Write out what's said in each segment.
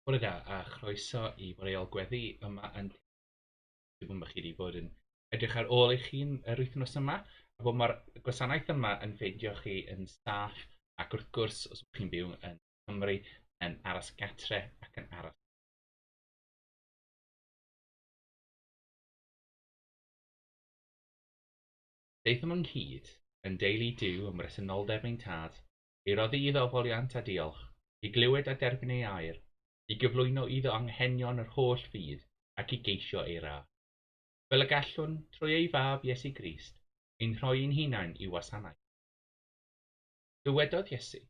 Bore da a chroeso i boreol gweddi yma yn Dwi'n bod chi wedi bod yn edrych ar ôl eich hun yr wythnos yma a bod mae'r gwasanaeth yma yn ffeindio chi yn saff ac wrth gwrs os ydych chi'n byw yn Cymru yn aros gatre ac yn aros. Daethom ynghyd yn deulu Duw ym mresenoldeb ein tad, i roddi iddo foliant a diolch, i glywed a derbyn ei air, i gyflwyno iddo anghenion yr holl fyd ac i geisio ei raf. Fel y gallwn, trwy ei fab Iesu Grist, ein rhoi'n hunain i wasanaeth. Dywedodd Iesu,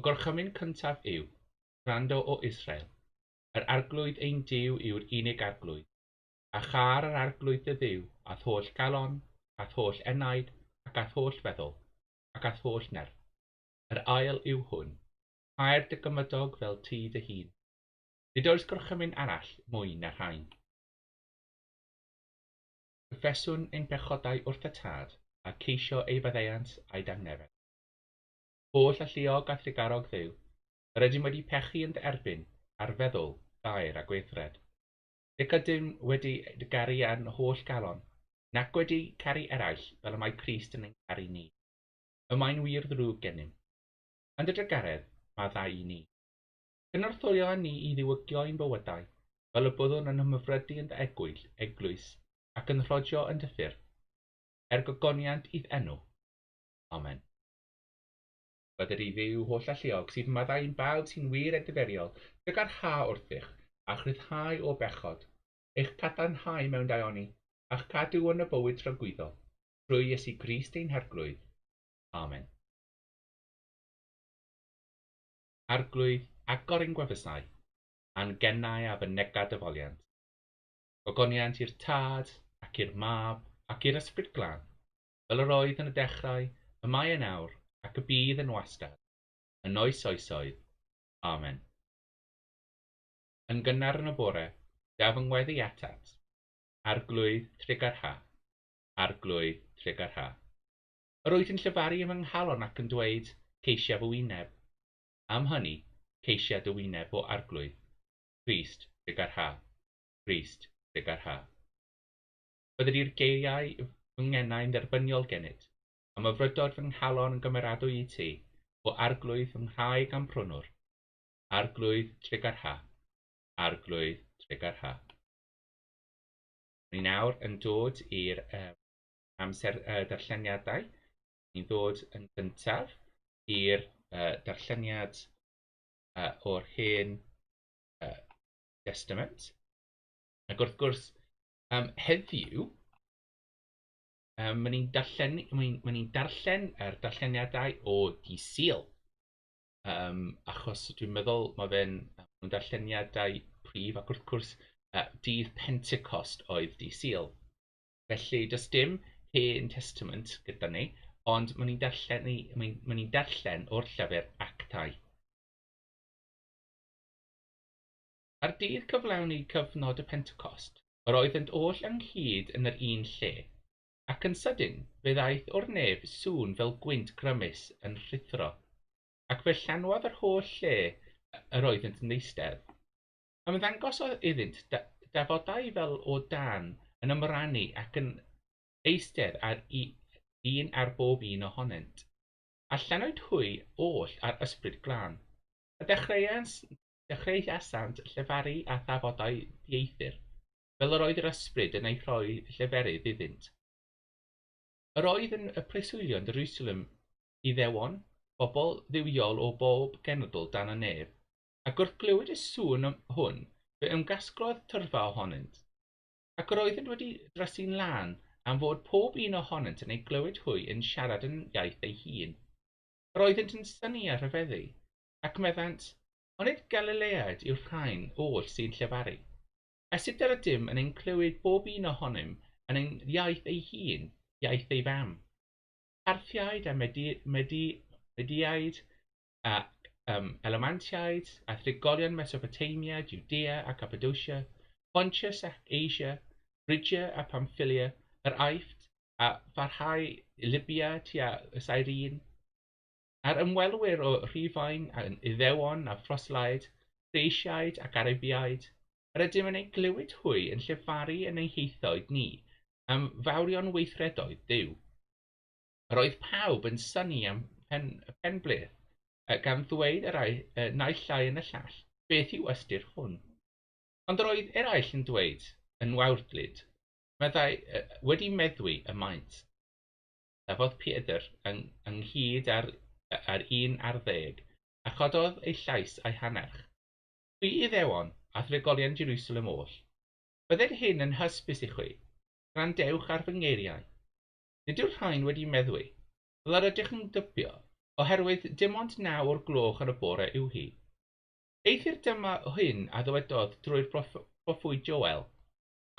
y gorchymyn cyntaf yw, gwrando o Israel, yr arglwydd ein Duw yw'r unig arglwydd, a char yr arglwydd y Dduw, ath holl galon, ath holl enaid, ac ath holl feddwl, ac ath holl nerf. Yr ail yw hwn, paer dy gymydog fel ti dy hun. Nid oes gorchymyn arall mwy na rhain. Cyffeswn ein pechodau wrth y tad, a ceisio ei faddeuant a'i dangnefedd. Holl alluog a thrigarog Dduw, yr ydym wedi pechu yn erbyn, ar feddwl, gair a gweithred. Nid ydym wedi garu yn holl galon, nac wedi caru eraill fel y mae Crist yn ein caru ni. Y mae'n wir ddrwg gennym. Yn y drygaredd, mae ddau i ni. Cynorthwyo ni i ddiwygio ein bywydau, fel y byddwn yn ymhyfrydu yn eglwys ac yn rhodio yn dyffur, gogoniant idd enw. Amen. Byddai'r i ddiw holl alluog sydd maddau'n bawb sy'n wir ediferiol, dygarha wrthych a chryddhau o bechod, eich cadarnhau mewn daioni, a'ch cadw yn y bywyd rhagwyddo, trwy Iesu Grist ein herglwydd. Amen. Arglwydd agor ein gwefusau, a'n gennau a fynegad y foliant. Gogoniant i'r tad, ac i'r mab, ac i'r ysbryd glân, fel yr oedd yn y dechrau, y mae yn awr, ac y bydd yn wastad, yn oes oesoedd. Amen. Yn gynnar yn y bore, daf yng ngweddi atat, arglwydd trigar ha, arglwydd trigar ha. Yr wyt yn llyfaru ym nghalon ac yn dweud, ceisiaf o wyneb. Am hynny, ceisiad o wyneb o arglwydd. Crist trigar ha, Crist trigar ha. Byddai'r i'r geiriau fy ngennau'n dderbyniol gennyt, am y frydod fy nghalon yn gymeradwy i ti, o arglwydd fy nghraig am prwnwr. Arglwydd trigar ha, arglwydd trigar ha. Ni nawr yn dod i'r amser darlleniadau. Ni'n dod yn gyntaf i'r darlleniad o'r Hen Testament. Ac wrth gwrs, heddiw, mae'n ni'n darllen yr darlleniadau o Dydd Sul. Achos dwi'n meddwl mae fe'n darlleniadau prif ac wrth gwrs dydd Pentecost oedd Dydd Sul. Felly, does dim Hen Testament gyda ni, ond mae'n ni'n darllen o'r llyfr Actau. Ar dydd cyflawni cyfnod y Pentecost, yr oeddent oll ynghyd yn yr un lle, ac yn sydyn fe ddaeth o'r nef sŵn fel gwynt grymus yn rhithro, ac fe llanwodd yr holl lle yr oeddent yn eistedd. Mae'n ddangos iddynt dafodau fel o dan yn ymrannu ac yn eistedd ar un ar bob un ohonynt, a llanwyd hwy oll ar ysbryd glân. A dechreuasant llefaru a thafodau dieithr, fel yr oedd yr ysbryd yn ei rhoi lleferydd iddynt. Yr oedd yn y preswylio yn Jerusalem i ddewon, bobl ddiwiol o bob genedl dan y nef, ac wrth glywed y sŵn hwn, fe ymgasglodd tyrfa ohonynt, ac yr oeddent wedi drysu'n lân am fod pob un ohonynt yn ei glywed hwy yn siarad yn iaith ei hun. Yr oeddent yn synnu a rhyfeddu, ac meddant, onid Galileaid yw'r rhain oll sy'n llefaru? Sut yr ydym yn ein clywed bob un ohonym yn ein iaith ei hun, iaith ei fam? Parthiaid a Mediaid a Elamantiaid, a thrigolion Mesopotamia, Judea a Cappadocia, Pontius ac Asia, Phrygia a Pamphylia, yr Aifft a pharhau Libia tua Cyrene, a'r ymwelwyr o Rhufain a Iddewon a Phroslaid, Phresiaid ac Arabiaid, yr ydym yn ei glywed hwy yn llefaru yn ei heithoedd ni am fawrion weithredoedd Duw. Yr oedd pawb yn synnu am penbleth, gan ddweud naill llai yn y llall, beth yw ystyr hwn. Ond yr oedd eraill yn dweud, yn wawrdlyd, meddai wedi meddwi y maint. Dafodd Pedyr ynghyd ar 11, a chododd ei llais a'i hanerch. Fi Iddewon a thregolion Jerusalem oll. Byddai'r hyn yn hysbys i chwi, gwrandewch ar fy ngeiriau. Nid yw'r rhain wedi meddwi, fel yr ydych yn dybio, oherwydd dim ond 9 o'r gloch yn y bore yw hi. Eithir dyma hyn a ddywedodd drwy'r proffwyd Joel,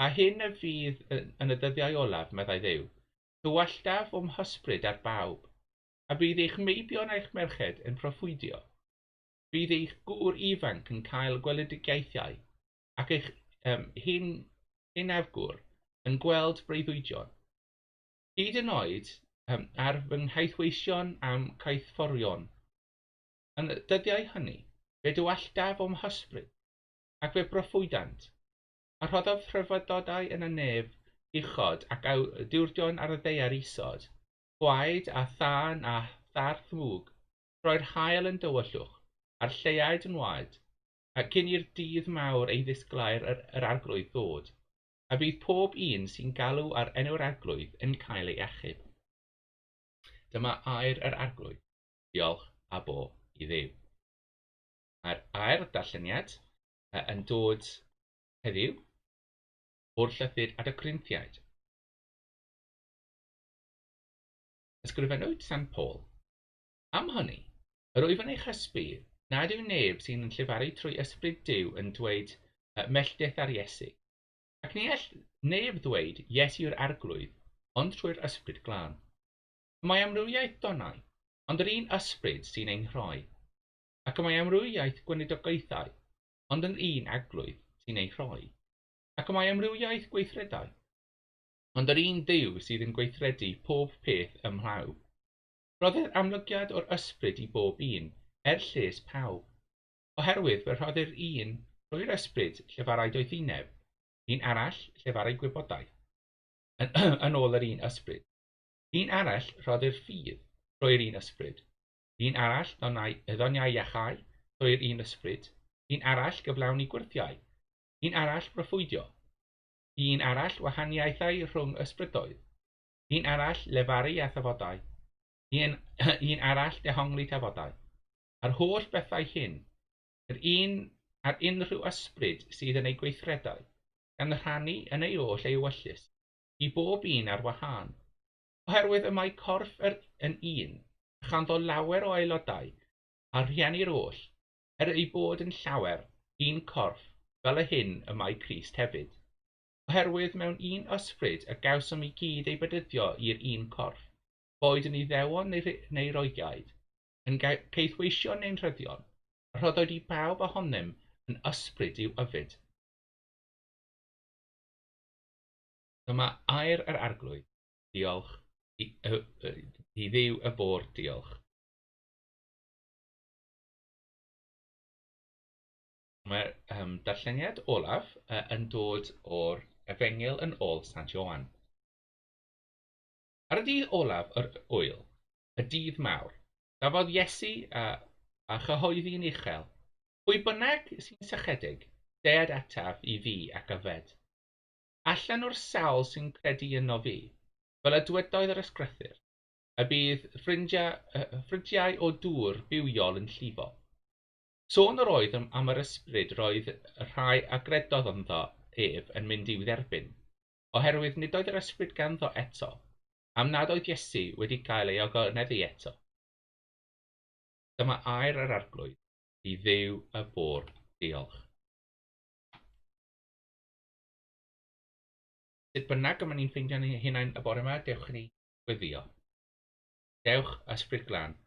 a hyn y fydd yn y dyddiau olaf, meddai Dduw, dywalltaf o'm hysbryd ar bawb, a bydd eich meibion a'ch merched yn proffwydio. Bydd eich gŵr ifanc yn cael gweledigaethiau, ac eich hunafgwr yn gweld breuddwydion. Hyd yn oed ar fy nghaethweision am caethforion. Yn y dyddiau hynny, fe dywalltaf o'm hysbryd, ac fe proffwydant, a rhoddodd rhyfeddodau yn y nef uchod ac diwrdion ar y ddeiar isod, gwaed a thân a tharth mwg, roi'r hael yn dywyllwch, a'r lleuad yn waed, a cyn i'r dydd mawr ei ddisglair yr arglwydd ddod, a bydd pob un sy'n galw ar enw'r arglwydd yn cael ei achub. Dyma air yr arglwydd, diolch a bo i Dduw. Mae'r air darlleniad yn dod heddiw o'r llythyr at y Corinthiaid. Ysgrifennwyd Sant Paul. Am hynny, yr wyf yn eich hysbu, nad yw neb sy'n llefaru trwy ysbryd Duw yn dweud melltith ar Iesu, ac ni all neb ddweud Iesu yw'r arglwydd, ond trwy'r ysbryd glân. Mae amrywiaeth donnau, ond yr un ysbryd sy'n ein rhoi, ac mae amrywiaeth gweinidogaethau, ond yr un arglwydd sy'n ei rhoi. Ac mae amrywiaeth gweithredau, ond yr un Dduw sydd yn gweithredu pob peth ymhlaw. Roddir amlygiad o'r ysbryd i bob un, lles pawb, oherwydd fe rhoddir un trwy'r ysbryd llefarai doethineb, un arall llefarai gwybodaeth, yn ôl yr un ysbryd. Un arall rhoddir ffydd trwy'r un ysbryd, un arall ddoniau iachau trwy'r un ysbryd, un arall gyflawni gwrthiau, un arall proffwydio, un arall wahaniaethau rhwng ysbrydoedd, un arall lefaru a thafodau, un arall dehongli tafodau. A'r holl bethau hyn, yr un ar unrhyw ysbryd sydd yn ei gweithredau, gan rhannu yn ei oll ei ewyllus, i bob un ar wahân. Oherwydd y mae corff yn un, chanddo lawer o aelodau, a rhiannu'r oll, ei bod yn llawer, un corff, fel y hyn y mae Crist hefyd. Oherwydd mewn un ysbryd y gawsom i gyd ei bedyddio i'r un corff, boed yn Iddewon neu Roegaidd, yn ceithweisio neu'n rhyddion, a rhoddwyd i bawb ohonym yn ysbryd i'w yfyd. Dyma air yr arglwydd, diolch, i Dduw y bôr diolch. Mae'r darlleniad olaf yn dod o'r Efengyl yn ôl Sant Ioan. Ar y dydd olaf yr wyl, y dydd mawr, gafodd Iesu a chyhoeddi'n uchel, pwy bynnag sy'n sychedig, dead ataf i fi ac yfed. Allan o'r sawl sy'n credu yno fi, fel y dywedoedd yr ysgrythur, y bydd ffrydiau o dŵr bywiol yn llifo. Sôn yr oedd am yr ysbryd roedd rhai agredodd ynddo ef yn mynd i'w dderbyn, oherwydd nid oedd yr ysbryd ganddo eto, am nad oedd Iesu wedi cael ei ogoneddu eto. Dyma air yr arglwydd, i Dduw y bôr diolch. Sut bynnag yma ni'n ffeindio'n hunain y bore yma, dewch ni gweddio. Dewch ysbryd glân,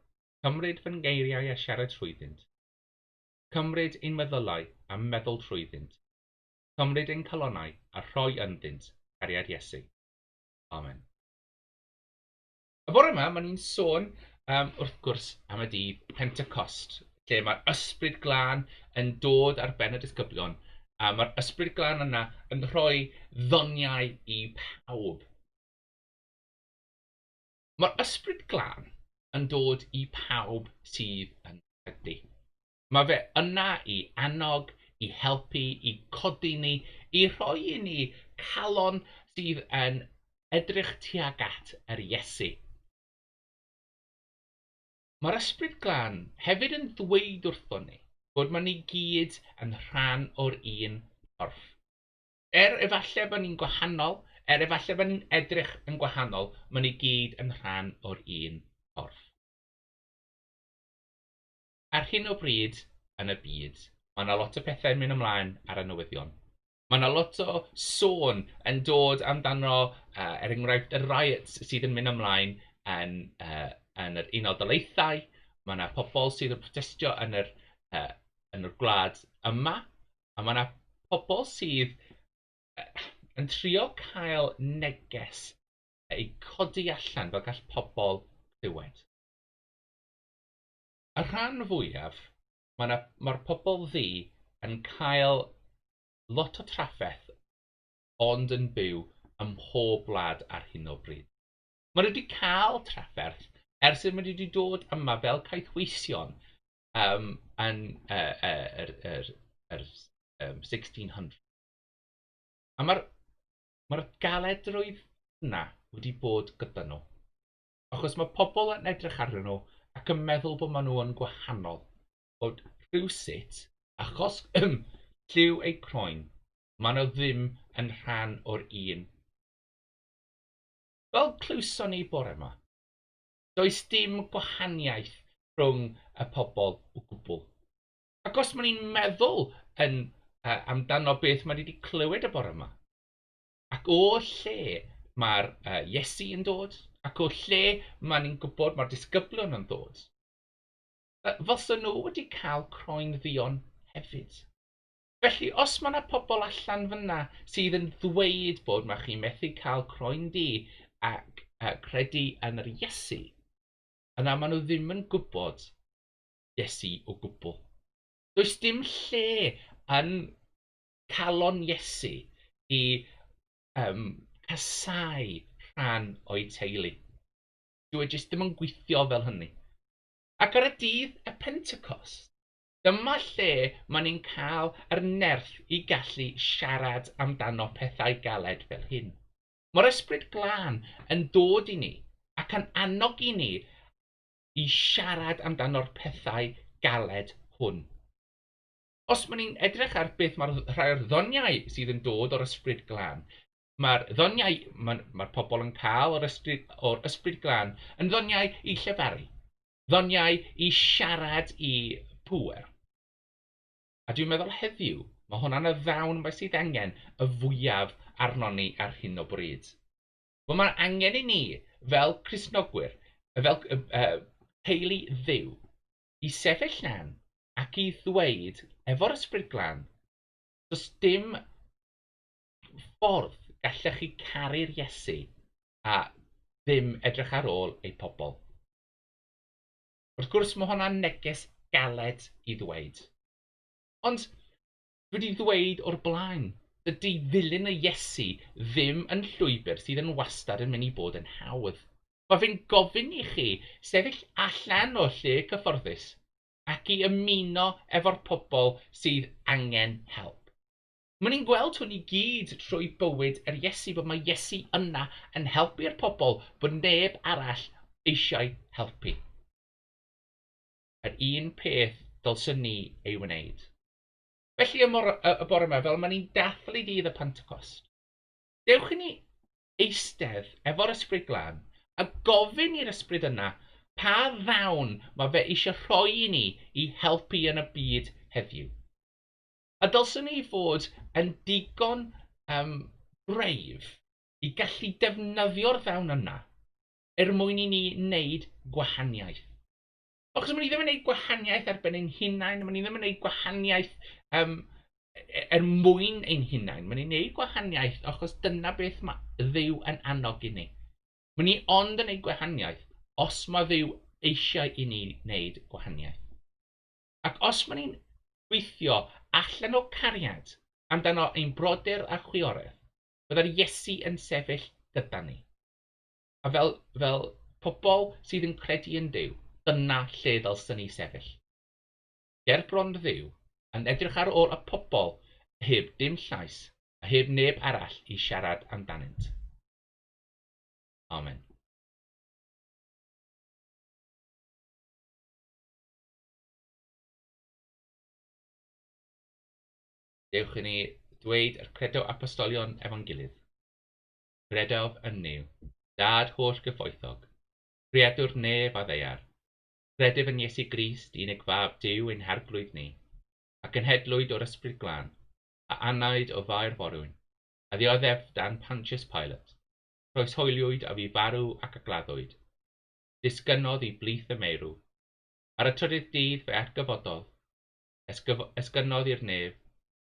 cymryd fy ngeiriau a siarad trwyddynt. Cymryd ein meddylau a meddwl trwyddynt. Cymryd ein calonnau a rhoi ynddynt cariad Iesu. Amen. Y bore yma, maen ni'n sôn wrth gwrs am y dydd Pentecost, lle mae'r ysbryd glân yn dod ar ben y disgyblion, a mae'r ysbryd glân yna yn rhoi ddoniau i pawb. Mae'r ysbryd glân yn dod i pawb sydd yn credu. Mae fe yna i annog, i helpu, i codi ni, i rhoi i ni calon sydd yn edrych tuag at yr Iesu. Mae'r ysbryd glân hefyd yn dweud wrthon ni bod maen ni gyd yn rhan o'r un corff. Efallai bod ni'n gwahanol, efallai bod ni'n edrych yn gwahanol, maen ni gyd yn rhan o'r un corff. Ar hyn o bryd yn y byd, mae yna lot o pethau'n mynd ymlaen ar y newyddion. Mae yna lot o sôn yn dod amdano, enghraifft, y riots sydd yn mynd ymlaen yn yr Unol Daleithiau. Mae yna pobl sydd yn protestio yn yr gwlad yma, a mae yna pobl sydd yn trio cael neges i codi allan fel gall pobl clywed. Y rhan fwyaf, mae'r pobl ddu yn cael lot o trafferth, ond yn byw ym mhob wlad ar hyn o bryd. Maen nhw wedi cael trafferth ers maen nhw wedi dod yma fel caethweision yn yr 1600. A mae'r galedrwydd yna wedi bod gyda nhw. Achos mae pobl yn edrych arnyn nhw ac yn meddwl bod maen nhw yn gwahanol. Bod rhywsut, achos lliw eu croen, maen nhw ddim yn rhan o'r un. Fel clywson ni bore yma, does dim gwahaniaeth rhwng y pobl o gwbl. Ac os maen ni'n meddwl amdano beth maen ni wedi clywed y bore yma, ac o lle mae'r Iesu yn dod, ac o lle maen ni'n gwybod mae'r disgyblion yn dod, fylsyn nhw wedi cael croen ddion hefyd. Felly, os mae yna pobl allan fyna sydd yn ddweud bod mae chi methu cael croen di ac credu yn yr Iesu, yna maen nhw ddim yn gwybod Iesu o gwbl. Does dim lle yn calon Iesu i casau rhan o'i teulu. Dwi jyst ddim yn gweithio fel hynny. Ac ar y dydd y Pentecost, dyma lle maen ni'n cael yr nerth i gallu siarad amdano pethau galed fel hyn. Mae'r ysbryd glân yn dod i ni ac yn annog i ni i siarad amdano'r pethau galed hwn. Os maen ni'n edrych ar beth mae'r rhai o'r ddoniau sydd yn dod o'r ysbryd glân, mae'r ddoniau mae'r pobl yn cael o'r ysbryd glân yn ddoniau i lleferu, ddoniau i siarad i pŵer. A dwi'n meddwl heddiw, mae hwnna'n y ddawn mae sydd angen y fwyaf arnon ni ar hyn o bryd. Wel, mae'n angen i ni, fel Cristnogwyr, fel teulu Dduw, i sefyll lan ac i ddweud efo'r ysbryd glân, does dim ffordd gallech chi caru'r Iesu a ddim edrych ar ôl ei pobl. Wrth gwrs, mae hwnna'n neges galed i ddweud. Ond dwi wedi ddweud o'r blaen, dydy ddilyn y Iesu ddim yn llwybr sydd yn wastad yn mynd i bod yn hawdd. Mae fe'n gofyn i chi sefyll allan o lle cyfforddus ac i ymuno efo'r pobl sydd angen help. Maen ni'n gweld hwn i gyd trwy bywyd yr Iesu, bod mae Iesu yna yn helpu'r pobl, bod neb arall eisiau helpu. Yr un peth dylsyn ni ei wneud. Felly y bore yma, fel maen ni'n dathlu dydd y Pentecost, dewch i ni eistedd efo'r ysbryd glân a gofyn i'r ysbryd yna pa ddawn mae fe eisiau rhoi i ni i helpu yn y byd heddiw. A dylsyn ni fod yn digon brave i gallu defnyddio'r ddawn yna mwyn i ni wneud gwahaniaeth. Achos maen ni ddim yn gwneud gwahaniaeth ar ben ein hunain, maen ni ddim yn gwneud gwahaniaeth mwyn ein hunain. Maen ni'n gwneud gwahaniaeth achos dyna beth mae Dduw yn annog i ni. Maen ni ond yn gwneud gwahaniaeth os mae Dduw eisiau i ni wneud gwahaniaeth. Ac os maen ni'n gweithio allan o cariad amdano ein brodyr a chwiorydd, byddai'r Iesu yn sefyll gyda ni. A fel pobl sydd yn credu yn Duw, dyna lle ddylsyn ni sefyll. Ger bron Dduw, yn edrych ar ôl y pobl heb dim llais a heb neb arall i siarad amdanynt. Amen. Dewch i ni dweud yr credo apostolion efo'n gilydd. Credaf yn Nuw, Dad holl gyfoethog, Creadwr neb a ddeiar, credif yn Iesu Grist, unig fab Duw ein Arglwydd ni, ac yn hedlwyd o'r Ysbryd Glân, a anaid o faer forwyn, a ddioddef dan Pontius Pilate, roes hwyliwyd a fi farw ac agladdwyd, disgynnodd i blith y meirw, ar y trydydd dydd fe atgyfododd, esgynnodd i'r nef,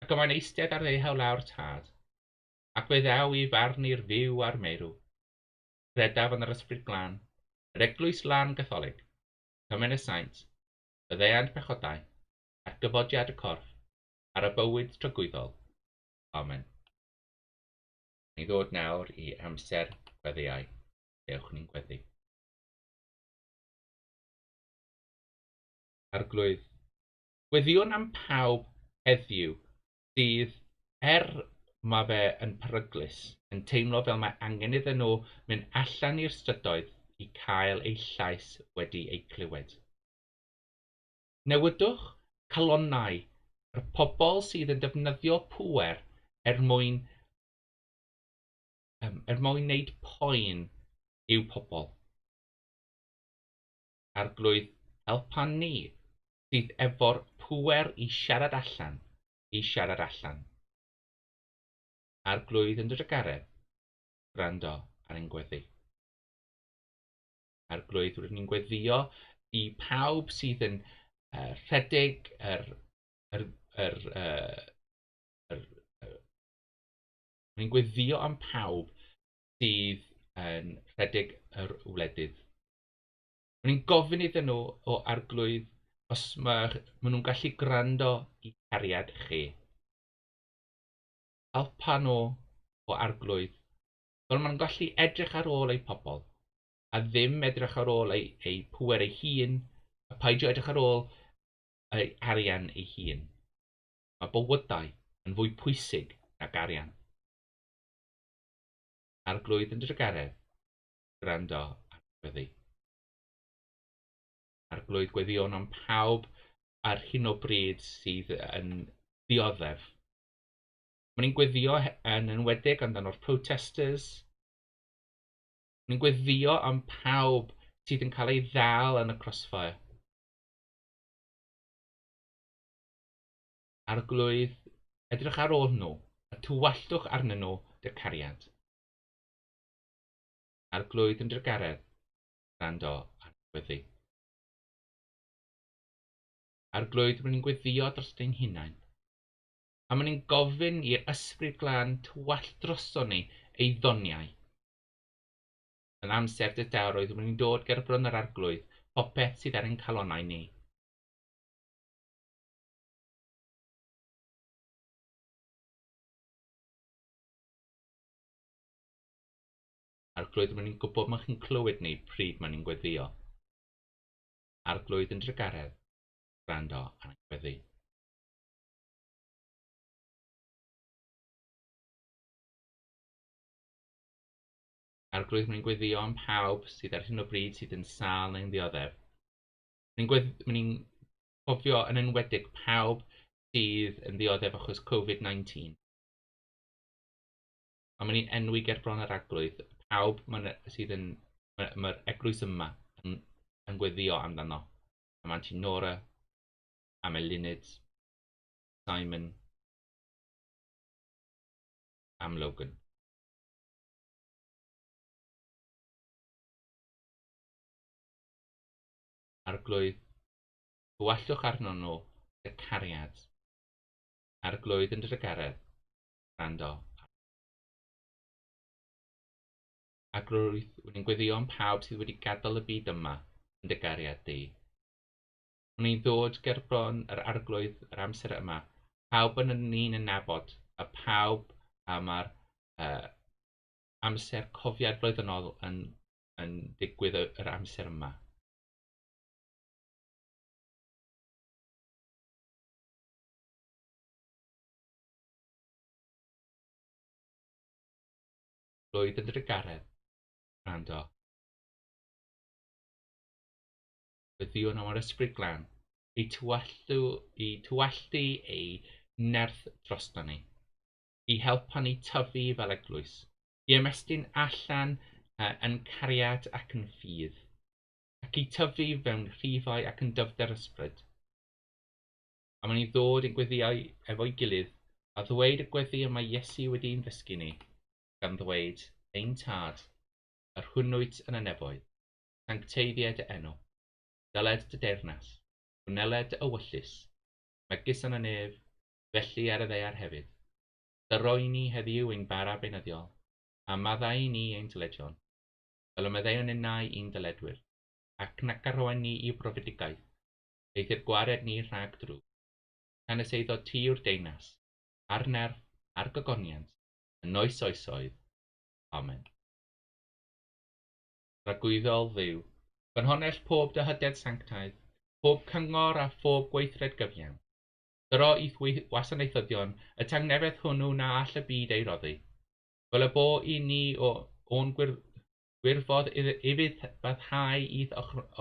ac yma'n eistedd ar ddehau lawr tad, ac fe ddaw i farnu'r fyw a'r meirw. Credaf yn yr Ysbryd Glân, yr Eglwys Lan Gatholig, cymen y saint, y ddeiant pechodau, a'r gyfodiad y corff, ar y bywyd trygwyddol. Amen. Ni ddod nawr i amser gweddiau. Dewch ni'n gweddi. Arglwydd. Gweddiwn am pawb heddiw sydd mae fe yn peryglus, yn teimlo fel mae angen iddyn nhw mynd allan i'r strydoedd i cael eu llais wedi eu clywed. Newidwch calonnau yr pobl sydd yn defnyddio pŵer mwyn wneud poen i'w pobl. Arglwydd, helpan ni sydd efo'r pŵer i siarad allan. Arglwydd yn dod o garedd, gwrando ar ein gweddi. Arglwydd rydyn ni'n gweddio i pawb sydd yn rhedeg ni'n gweddio am pawb sydd yn rhedeg yr wledydd. Ni'n gofyn iddyn nhw o Arglwydd os maen nhw'n gallu gwrando i cariad chi. Helpa nhw o Arglwydd, fel maen nhw'n gallu edrych ar ôl eu pobl, a ddim edrych ar ôl eu pŵer eu hun, a peidio edrych ar ôl eu arian eu hun. Mae bywydau yn fwy pwysig nag arian. Arglwydd yn dod o garedd, gwrando ar gweddi. Arglwydd gweddion am pawb ar hyn o bryd sydd yn ddioddef. Mae'n ni'n gweddio yn enwedig amdano'r protesters. Ni'n gweddio am pawb sydd yn cael ei ddal yn y crossfire. Arglwydd, edrych ar ôl nhw, a tywallwch arnyn nhw dy cariad. Arglwydd yn dy garedd, gwrando ar gweddi. Arglwydd, mae'n ni'n gweddio dros ein hunain. A mae'n ni'n gofyn i'r Ysbryd Glân tywall drosto ni ei ddoniau. Yn amser dy dawroedd, mae'n ni'n dod ger bron yr Arglwydd, popeth sydd ar ein calonnau ni. Arglwydd, mae'n ni'n gwybod mae chi'n clywed ni pryd mae'n ni'n gweddio. Arglwydd yn dy garedd, gwrando ar ein gweddi. Arglwydd, mae'n gweddio am pawb sydd ar hyn o bryd sydd yn sâl neu'n ddioddef. Mae'n ni'n cofio yn enwedig pawb sydd yn ddioddef achos Covid-19. A mae'n ni'n enwi ger bron yr Arglwydd pawb sydd yn mae'r eglwys yma yn gweddio amdano. Am Aunty Nora, am Eluned, Simon, am Logan. Arglwydd, tywallwch arno nhw y cariad. Arglwydd yn dy garedd, gwrando. Arglwydd, wy'n gweddio am pawb sydd wedi gadael y byd yma yn dy gariad di. O'n i'n ddod ger bron yr arglwydd yr amser yma. Pawb yn ni'n nabod, a pawb mae'r amser cofiad blwyddynol yn digwydd yr amser yma. Blwydd yn drygaredd, rando. Byddi o'n am yr ysbryd glân, i tywallu ei nerth drosto ni, i helpa ni tyfu fel eglwys, i ymestyn allan yn cariad ac yn ffydd, ac i tyfu fewn rhifau ac yn dyfder ysbryd. A maen ni'n ddod yn gweddiau efo'i gilydd, a ddweud y gweddi yma Iesu wedi'n ddysgu ni, gan ddweud, ein tad, yr hwnnwyd yn y nefoedd, sancteiddiad y enw, dyled dy deyrnas, hwneled y wyllus, megis yn y nef, felly ar y ddaear hefyd. Dyroi ni heddiw ein bara beunyddiol, a maddau ni ein dyledion, fel y meddaion innau i'n dyledwyr, ac nac arwain ni i brofedigaeth, eithir gwared ni rhag drwg, gan ys eiddo ti yw'r deunas, a'r nerf, a'r gogoniant, yn oes oesoedd. Amen. Rhagwyddol Dduw, fynhonell pob dyhydedd sanctaidd, pob cyngor a phob gweithred gyfiawn. Dyro i'th wasanaethyddion y tangnefedd hwnnw na all y byd ei roddi. Fel y bo i ni o'n gwirfodd ifydd baddhau i'th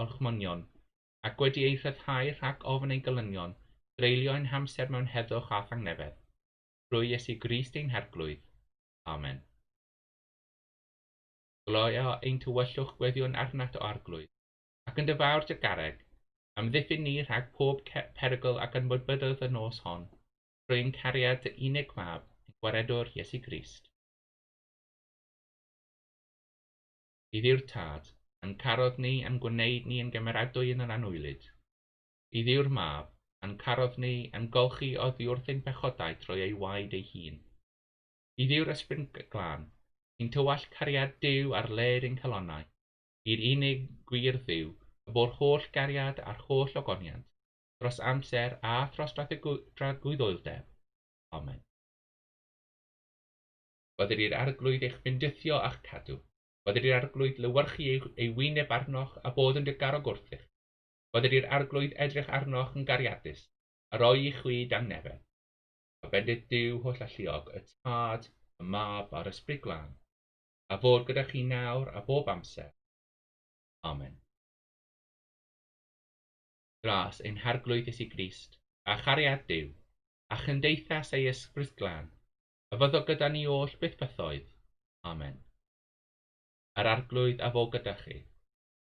orchmonion, ac wedi ei rhyddhau rhag ofn ei gylynion, dreulio'n hamser mewn heddwch a thangnefedd. Drwy Iesu Grist ein herglwydd. Amen. Gloio ein tywyllwch gweddion arnat o arglwydd, ac yn dyfawr dy garreg, amddiffyn ni rhag pob perygl ac ymwybydodd y nos hon, drwy'n cariad dy unig mab, ein gwaredwr Iesu Grist. Iddiw'r tad, yn carodd ni yn gwneud ni yn gymeradwy yn yr anwylid. Iddiw'r mab, yn carodd ni yn golchi oddi wrth ein pechodau trwy ei waed ei hun. Iddiw'r ysbryd glân, sy'n tywall cariad Duw ar led ein calonnau, i'r unig gwir Dduw, y bo'r holl gariad a'r holl ogoniant, dros amser a thros dragwyddoldeb. Amen. Byddir i'r arglwydd eich bendithio a'ch cadw. Byddir i'r arglwydd lywyrchu ei wyneb arnoch a bod yn digar o gwrthych. Byddir i'r arglwydd edrych arnoch yn gariadus, a roi i chwi dan nefedd. A bendith Duw holl alluog, y tad, y mab a'r ysbryd glân, a fod gyda chi nawr a bob amser. Amen. Gras ein harglwydd Iesu Grist, a chariad Duw, a chyndeithas ei ysbryd glân, a fyddo gyda ni oll byth bythoedd. Amen. Yr arglwydd a fo gyda chi,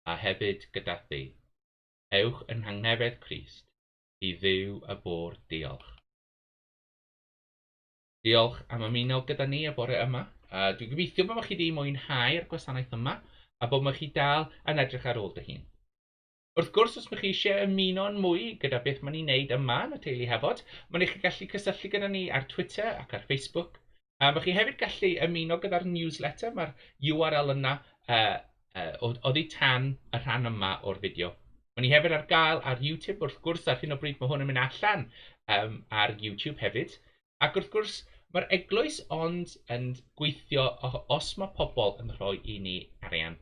a hefyd gyda thi. Ewch yn hangnefedd Crist, i Dduw y bôr diolch. Diolch am ymuno gyda ni y bore yma. Dwi'n gobeithio bod chi wedi mwynhau'r gwasanaeth yma, a bod chi dal yn edrych ar ôl dy hun. Wrth gwrs, os ydych chi eisiau ymuno'n mwy gyda beth maen ni'n neud yma yn y teulu Hafod, maen chi gallu cysylltu gyda ni ar Twitter ac ar Facebook. Mae chi hefyd gallu ymuno gyda'r newsletter, mae'r URL yna oddi tan y rhan yma o'r fideo. Maen ni hefyd ar gael ar YouTube, wrth gwrs, ar hyn o bryd mae hwn yn mynd allan ar YouTube hefyd. Ac wrth gwrs, mae'r eglwys ond yn gweithio os mae pobl yn rhoi i ni arian.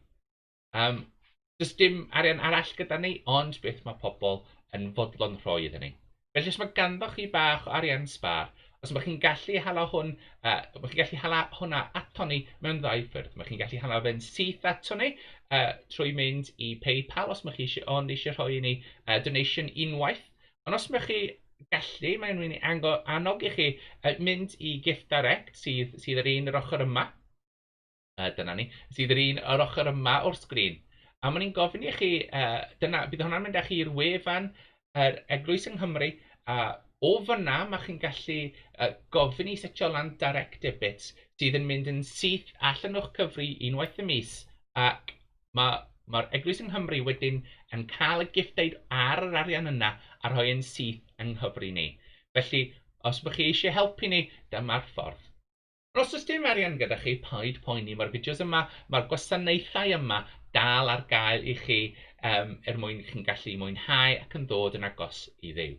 Does dim arian arall gyda ni, ond beth mae pobl yn fodlon rhoi iddyn ni. Felly os mae ganddo chi bach o arian sbar, os mae chi'n gallu hala hwnna ato ni mewn ddau ffyrdd. Mae chi'n gallu hala fe'n syth ato ni trwy mynd i PayPal os mae chi eisiau rhoi i ni donation unwaith. Ond os mae chi gallu, mae'n mynd i annog i chi mynd i gift direct sydd yr un yr ochr yma. Dyna ni, sydd yr un yr ochr yma o'r sgrin. A maen ni'n gofyn i chi, bydd hwnna'n mynd â chi i'r wefan yr Eglwys yng Nghymru, a o fyna mae chi'n gallu gofyn i setio lan direct debits sydd yn mynd yn syth allan o'ch cyfri unwaith y mis, ac mae'r Eglwys yng Nghymru wedyn yn cael y gifteid ar yr arian yna a rhoi yn syth yng Nghymru ni. Felly, os bych chi eisiau helpu ni, dyma'r ffordd. Os oes dim arian gyda chi, paid poeni, mae'r fideos yma, mae'r gwasanaethau yma dal ar gael i chi mwyn chi'n gallu mwynhau ac yn dod yn agos i Dduw.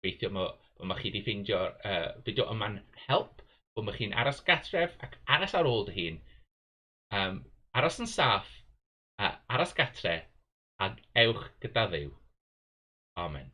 Gobeithio bod chi wedi ffeindio'r fideo yma'n help, bod chi'n aros gatref ac aros ar ôl dy hun. Aros yn saff, aros gatre, ac ewch gyda Dduw. Amen.